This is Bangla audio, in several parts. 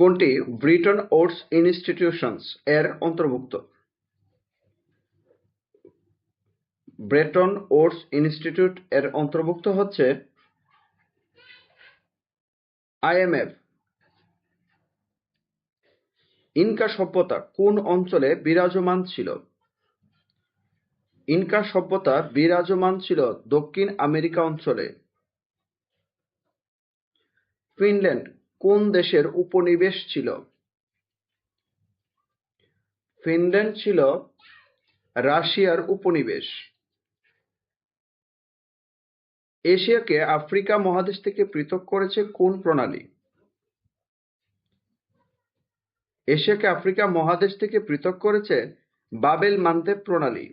কোনটি ব্রিটন উডস ইনস্টিটিউশনস এর অন্তর্ভুক্ত? ব্রেটন উডস ইনস্টিটিউট এর অন্তর্ভুক্ত হচ্ছে আইএমএফ। ইনকা সভ্যতা কোন অঞ্চলে বিরাজমান ছিল? ইনকা সভ্যতা বিরাজমান ছিল দক্ষিণ আমেরিকা অঞ্চলে। ফিনল্যান্ড কোন দেশের উপনিবেশ ছিল? ফিনল্যান্ড ছিল রাশিয়ার উপনিবেশ। এশিয়াকে আফ্রিকা মহাদেশ থেকে পৃথক করেছে কোন প্রণালী? এশিয়াকে আফ্রিকা মহাদেশ থেকে পৃথক করেছে বাবেল মান্তেব প্রণালী।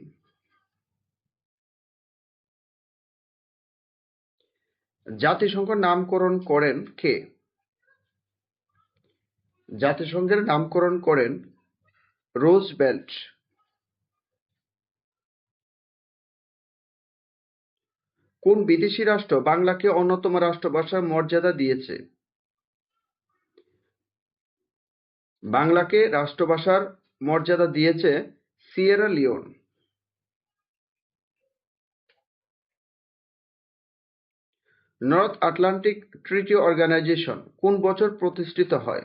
জাতিসংঘ নামকরণ করেন কে? জাতিসংঘের নামকরণ করেন রুজভেল্ট। কোন বিদেশি রাষ্ট্র বাংলাকে অন্যতম রাষ্ট্রভাষার মর্যাদা দিয়েছে? বাংলাকে রাষ্ট্রভাষার মর্যাদা দিয়েছে Sierra Leone. North Atlantic treaty organization কোন বছর প্রতিষ্ঠিত হয়?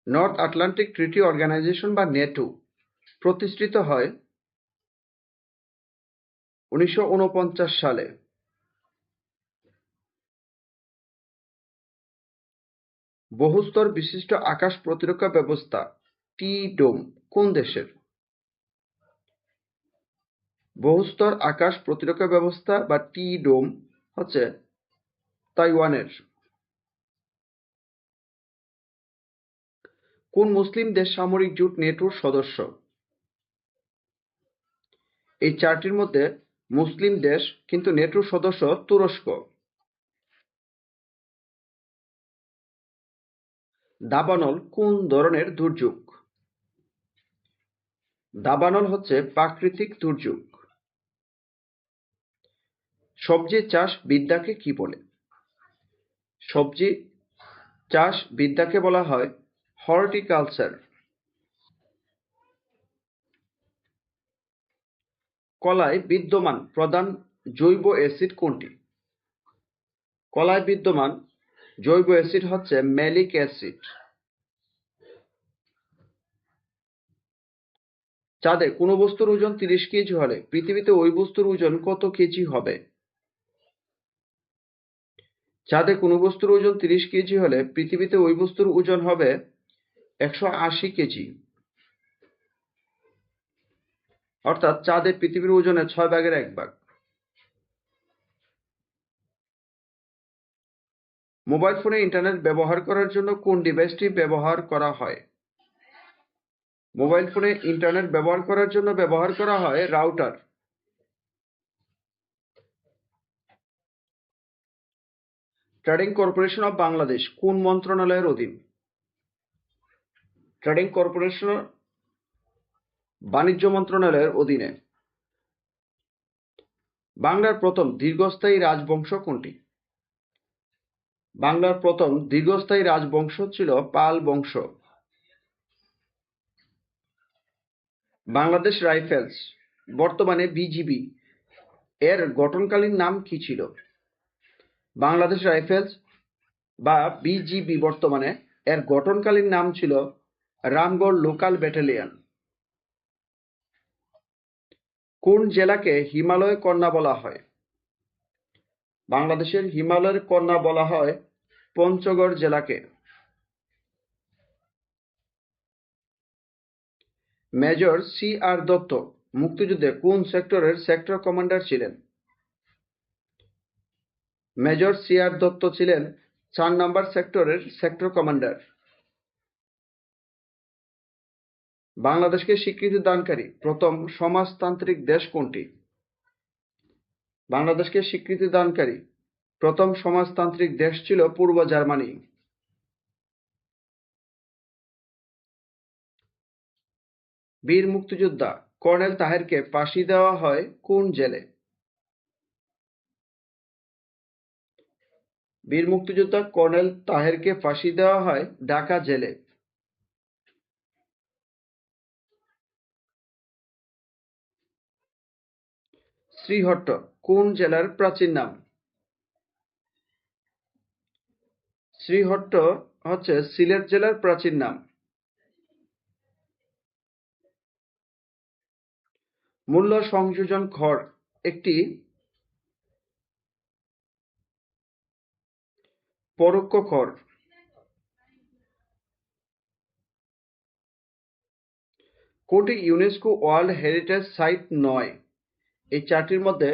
নর্থ আটলান্টিক ট্রিটি অর্গানাইজেশন বা নেটো প্রতিষ্ঠিত হয় 1949 সালে। বহুস্তর বিশিষ্ট আকাশ প্রতিরক্ষা ব্যবস্থা টি-ডোম কোন দেশের? বহুস্তর আকাশ প্রতিরক্ষা ব্যবস্থা বা টি-ডোম হচ্ছে তাইওয়ানের। কোন মুসলিম দেশ সামরিক জোট নেটোর সদস্য? এই চারটির মধ্যে মুসলিম দেশ কিন্তু নেটোর সদস্য তুরস্ক। দাবানল কোন ধরনের দুর্যোগ? দাবানল হচ্ছে প্রাকৃতিক দুর্যোগ। সবজি চাষ বিদ্যাকে কি বলে? সবজি চাষ বিদ্যাকে বলা হয় হর্টিকালচার। কলায় বিদ্যমান প্রধান জৈব অ্যাসিড কোনটি? কলায় বিদ্যমান জৈব অ্যাসিড হচ্ছে ম্যালিক অ্যাসিড। চাঁদে কোনো বস্তুর ওজন 30 কেজি হলে পৃথিবীতে ওই বস্তুর ওজন কত কেজি হবে? চাঁদে কোনো বস্তুর ওজন 30 কেজি হলে পৃথিবীতে ওই বস্তুর ওজন হবে 180 কেজি। অর্থাৎ চাঁদে পৃথিবীর ওজনের 6 ভাগের 1 ভাগ। মোবাইল ফোনে ইন্টারনেট ব্যবহার করার জন্য কোন ডিভাইসটি ব্যবহার করা হয়? মোবাইল ফোনে ইন্টারনেট ব্যবহার করার জন্য ব্যবহার করা হয় router. Trading corporation of Bangladesh কোন মন্ত্রণালয়ের অধীন? ট্রেডিং কর্পোরেশন বাণিজ্য মন্ত্রণালয়ের অধীনে। বাংলার প্রথম দীর্ঘস্থায়ী রাজবংশ কোনটি? বাংলার প্রথম দীর্ঘস্থায়ী রাজবংশ ছিল পাল বংশ। বাংলাদেশ রাইফেলস বর্তমানে বিজিবি এর গঠনকালীন নাম কি ছিল? বাংলাদেশ রাইফেলস বা বিজিবি বর্তমানে এর গঠনকালীন নাম ছিল রামগড় লোকাল ব্যাটালিয়ন। কোন জেলাকে হিমালয় কন্যা বলা হয়? বাংলাদেশের হিমালয়ের কন্যা বলা হয় পঞ্চগড় জেলাকে। মেজর সি আর দত্ত মুক্তিযুদ্ধে কোন সেক্টরের সেক্টর কমান্ডার ছিলেন? মেজর সি আর দত্ত ছিলেন 4 নম্বর সেক্টরের সেক্টর কমান্ডার। বাংলাদেশকে স্বীকৃতি দানকারী প্রথম সমাজতান্ত্রিক দেশ কোনটি? বাংলাদেশকে স্বীকৃতি দানকারী প্রথম সমাজতান্ত্রিক দেশ ছিল পূর্ব জার্মানি। বীর মুক্তিযোদ্ধা কর্নেল তাহেরকে ফাঁসি দেওয়া হয় কোন জেলে? বীর মুক্তিযোদ্ধা কর্নেল তাহেরকে ফাঁসি দেওয়া হয় ঢাকা জেলে। শ্রীহট্ট কোন জেলার প্রাচীন নাম? শ্রীহট্ট হচ্ছে সিলেট জেলার প্রাচীন নাম। মূল্য সংযোজন কর একটি পরোক্ষ কর। কোনটি ইউনেস্কো ওয়ার্ল্ড হেরিটেজ সাইট নয়? এই চারটির মধ্যে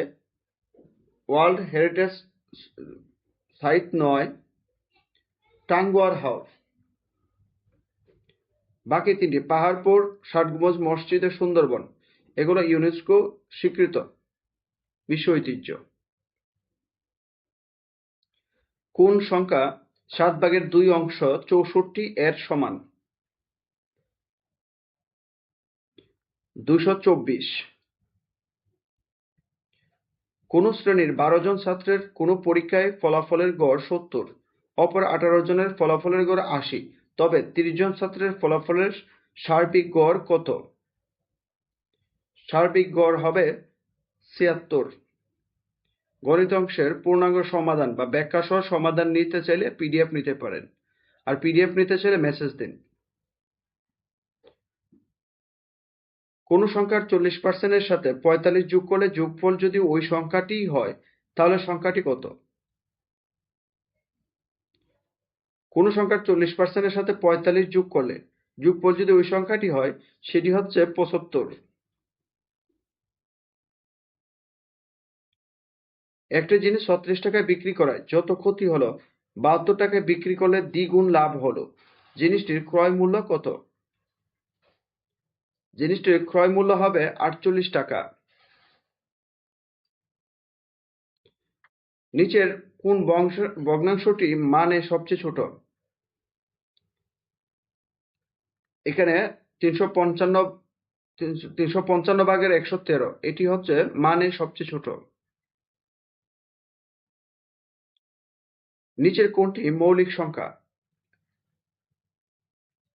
ওয়ার্ল্ড হেরিটেজ সাইট নয় টাঙ্গুয়ার হাওর। বাকি তিনটি পাহাড়পুর, ষাটগম্বুজ মসজিদ ও সুন্দরবন এগুলো ইউনেস্কো স্বীকৃত বিশ্ব ঐতিহ্য। কোন সংখ্যা 7/2 64 এর সমান? 224। কোন শ্রেণীর 12 জন ছাত্রের কোন পরীক্ষায় ফলাফলের গড় 70, অপর 18 জনের ফলাফলের গড় 80, তবে 30 জন ছাত্রের ফলাফলের সার্বিক গড় কত? সার্বিক গড় হবে 76। গণিত অংশের পূর্ণাঙ্গ সমাধান বা ব্যাখ্যা সহ সমাধান নিতে চাইলে পিডিএফ নিতে পারেন, আর পিডিএফ নিতে চাইলে মেসেজ দিন। কোন সংখ্যার 40% এর সাথে 45 যোগ করলে যোগফল যদি ওই সংখ্যাটিই হয় তাহলে সংখ্যাটি কত? কোন সংখ্যার 40% এর সাথে 45 যোগ করলে যোগফল যদি ওই সংখ্যাটি হয় সেটি হচ্ছে 75। একটা জিনিস 36 টাকায় বিক্রি করায় যত ক্ষতি হলো 72 টাকায় বিক্রি করলে দ্বিগুণ লাভ হলো, জিনিসটির ক্রয় মূল্য কত? জিনিসটির ক্রয় মূল্য হবে 48 টাকা। নিচের কোন ভগ্নাংশটি মানে সবচেয়ে ছোট? এখানে 355/113 এটি হচ্ছে মানে সবচেয়ে ছোট। নিচের কোনটি মৌলিক সংখ্যা?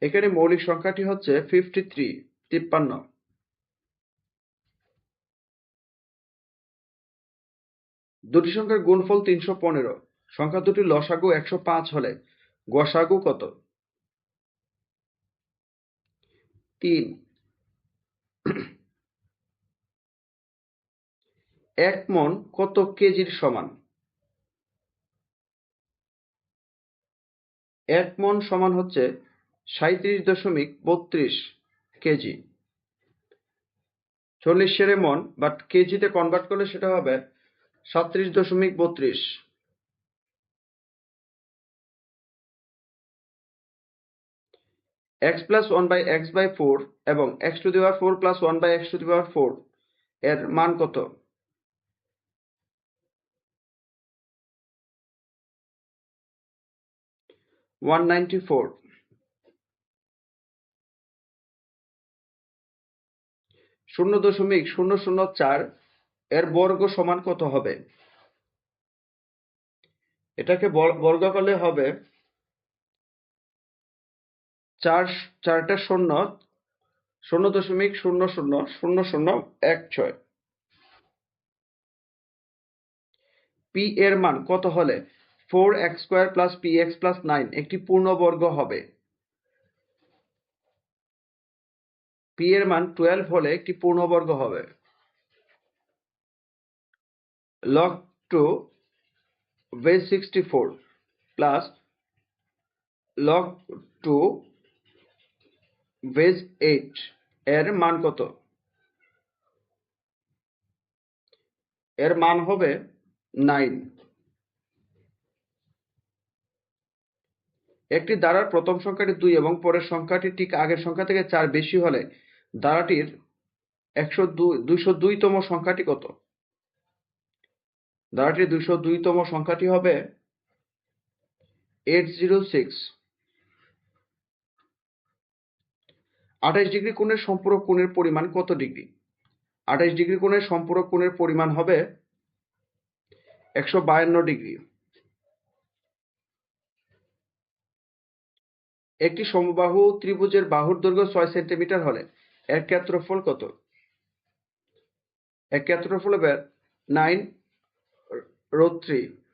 এখানে মৌলিক সংখ্যাটি হচ্ছে 53। দুটি সংখ্যার গুণফল 315, সংখ্যা দুটির লসাগু 105 হলে গসাগু কত? 3। 1 মণ কত কেজির সমান? 1 মণ সমান হচ্ছে 37.32 কেজি। 40 সেরে মণ, বাট কেজিতে কনভার্ট করলে সেটা হবে 37.32। x plus 1/x/4 এবং x⁴ plus 1/x⁴ এর মান কত? 194। 0.004 এর বর্গ সমান কত হবে? এটাকে বর্গ করলে হবে 4টা শূন্য 0.000016। পি এর মান কত হলে 4x² plus px plus 9 একটি পূর্ণবর্গ হবে? পি এর মান 12 হলে একটি পূর্ণবর্গ হবে। log 2 base 64 plus log 2 base 8 এর মান কত? এর মান হবে 9। একটি ধারার প্রথম সংখ্যাটি 2 এবং পরের সংখ্যাটি ঠিক আগের সংখ্যা থেকে 4 বেশি হলে ধারাটির 202তম সংখ্যাটি কত? ধারাটির 202তম সংখ্যাটি হবে 806। 28 ডিগ্রি কোণের সম্পূরক কোণের পরিমাণ কত ডিগ্রি? 28 ডিগ্রি কোণের সম্পূরক কোণের পরিমাণ হবে 152 ডিগ্রি। একটি সমবাহু ত্রিভুজের বাহুর দৈর্ঘ্য 6 সেন্টিমিটার হলে এর ক্ষেত্রফল কত? এর ক্ষেত্রফল হবে 9 √3